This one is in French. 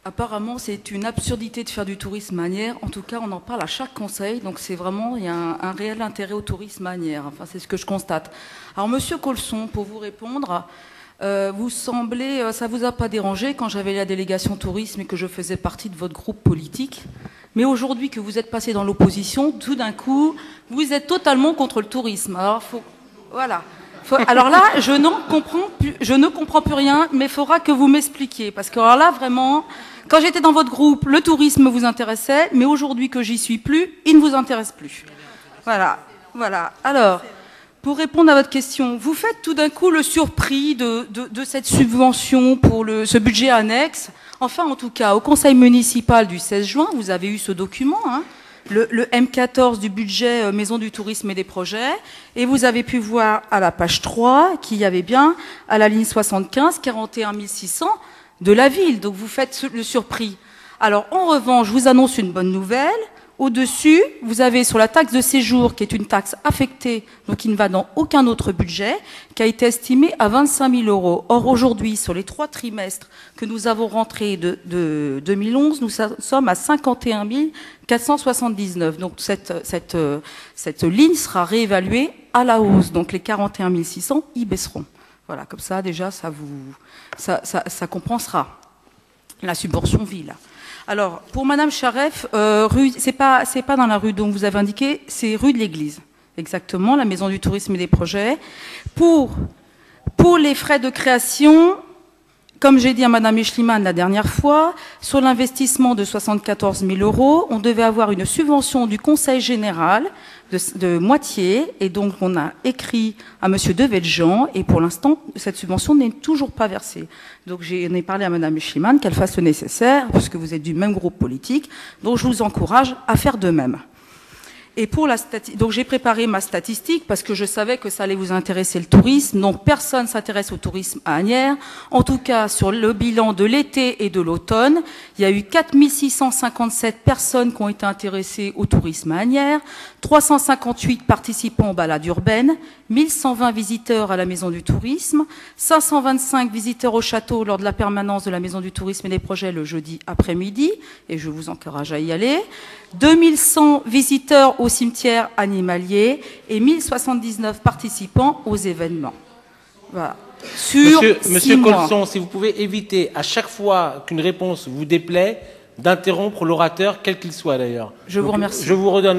Apparemment, c'est une absurdité de faire du tourisme manière. En tout cas, on en parle à chaque conseil. Donc, c'est vraiment, il y a un réel intérêt au tourisme manière. Enfin, c'est ce que je constate. Alors, Monsieur Colson, pour vous répondre, vous semblez, ça vous a pas dérangé quand j'avais la délégation tourisme et que je faisais partie de votre groupe politique. Mais aujourd'hui que vous êtes passé dans l'opposition, tout d'un coup, vous êtes totalement contre le tourisme. Alors, voilà. Alors là, je ne comprends plus rien, mais il faudra que vous m'expliquiez. Parce que alors là, vraiment, quand j'étais dans votre groupe, le tourisme vous intéressait, mais aujourd'hui que j'y suis plus, il ne vous intéresse plus. Voilà. Voilà. Alors, pour répondre à votre question, vous faites tout d'un coup le surpris de cette subvention pour ce budget annexe. Enfin, en tout cas, au conseil municipal du 16 juin, vous avez eu ce document, hein, le M14 du budget Maison du tourisme et des projets, et vous avez pu voir à la page 3 qu'il y avait bien, à la ligne 75, 41 600 de la ville. Donc vous faites le surpris. Alors en revanche, je vous annonce une bonne nouvelle. Au-dessus, vous avez sur la taxe de séjour, qui est une taxe affectée, donc qui ne va dans aucun autre budget, qui a été estimée à 25 000 €. Or, aujourd'hui, sur les 3 trimestres que nous avons rentrés de 2011, nous sommes à 51 479. Donc, cette ligne sera réévaluée à la hausse. Donc, les 41 600 y baisseront. Voilà, comme ça, déjà, ça compensera la subvention ville. Alors, pour Madame Charef, c'est pas dans la rue dont vous avez indiqué, c'est rue de l'Église. Exactement, la Maison du tourisme et des projets. Pour les frais de création, comme j'ai dit à Madame Eschliman la dernière fois, sur l'investissement de 74 000 €, on devait avoir une subvention du Conseil général de moitié, et donc on a écrit à Monsieur Devedjian, et pour l'instant, cette subvention n'est toujours pas versée. Donc j'en ai parlé à Madame Eschliman qu'elle fasse le nécessaire, puisque vous êtes du même groupe politique, donc je vous encourage à faire de même. Et pour donc j'ai préparé ma statistique parce que je savais que ça allait vous intéresser le tourisme. Donc personne ne s'intéresse au tourisme à Asnières. En tout cas, sur le bilan de l'été et de l'automne, il y a eu 4 657 personnes qui ont été intéressées au tourisme à Asnières, 358 participants aux balades urbaines, 1120 visiteurs à la Maison du tourisme, 525 visiteurs au château lors de la permanence de la Maison du tourisme et des projets le jeudi après-midi, et je vous encourage à y aller, 2100 visiteurs au cimetière animalier et 1079 participants aux événements. Voilà. Monsieur Colson, si vous pouvez éviter à chaque fois qu'une réponse vous déplaît, d'interrompre l'orateur, quel qu'il soit d'ailleurs. Je vous remercie. Je vous redonne